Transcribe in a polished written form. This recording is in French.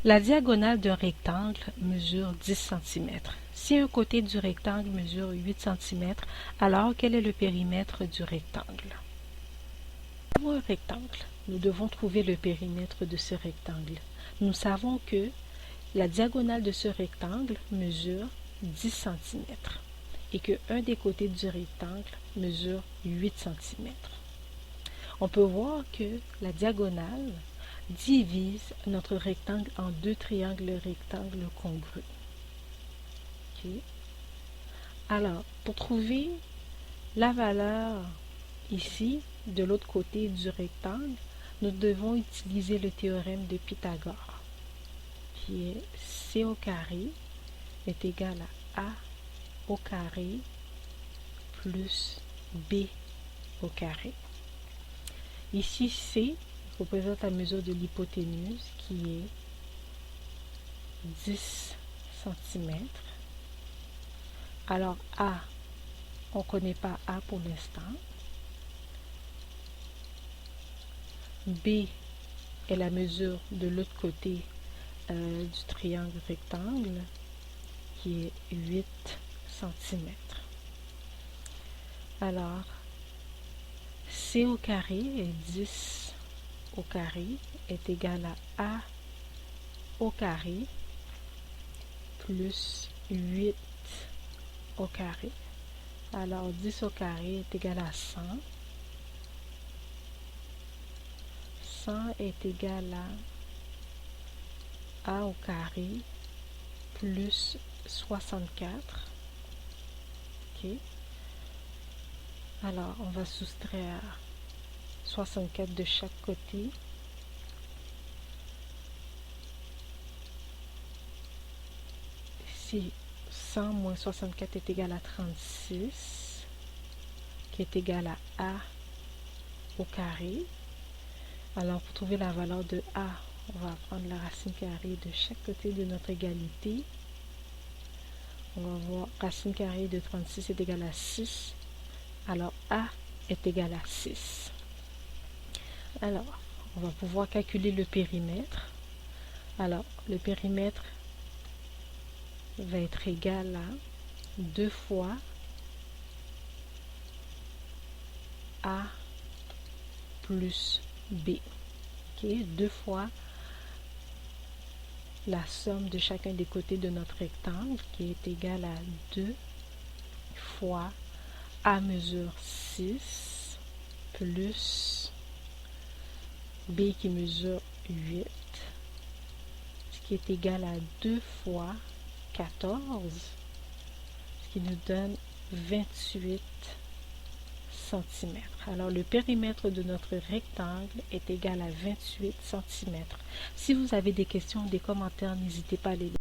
La diagonale d'un rectangle mesure 10 cm. Si un côté du rectangle mesure 8 cm, alors quel est le périmètre du rectangle? Pour un rectangle, nous devons trouver le périmètre de ce rectangle. Nous savons que la diagonale de ce rectangle mesure 10 cm et que un des côtés du rectangle mesure 8 cm. On peut voir que la diagonale divise notre rectangle en deux triangles rectangles congrus. Okay. Alors, pour trouver la valeur ici, de l'autre côté du rectangle, nous devons utiliser le théorème de Pythagore, qui est C au carré est égal à A au carré plus B au carré. Ici, C représente la mesure de l'hypoténuse qui est 10 cm. Alors A, on ne connaît pas A pour l'instant. B est la mesure de l'autre côté du triangle rectangle qui est 8 cm. Alors, C au carré est 10 au carré est égal à A au carré plus 8 au carré. Alors 10 au carré est égal à 100. 100 est égal à A au carré plus 64. Ok. Alors on va soustraire 64 de chaque côté. Ici, 100 moins 64 est égal à 36, qui est égal à A au carré. Alors, pour trouver la valeur de A, on va prendre la racine carrée de chaque côté de notre égalité. On va voir racine carrée de 36 est égal à 6. Alors, A est égal à 6. Alors, on va pouvoir calculer le périmètre. Alors, le périmètre va être égal à 2 fois A plus B. Okay? 2 fois la somme de chacun des côtés de notre rectangle qui est égal à 2 fois A mesure 6 plus B qui mesure 8, ce qui est égal à 2 fois 14, ce qui nous donne 28 cm. Alors, le périmètre de notre rectangle est égal à 28 cm. Si vous avez des questions ou des commentaires, n'hésitez pas à les laisser.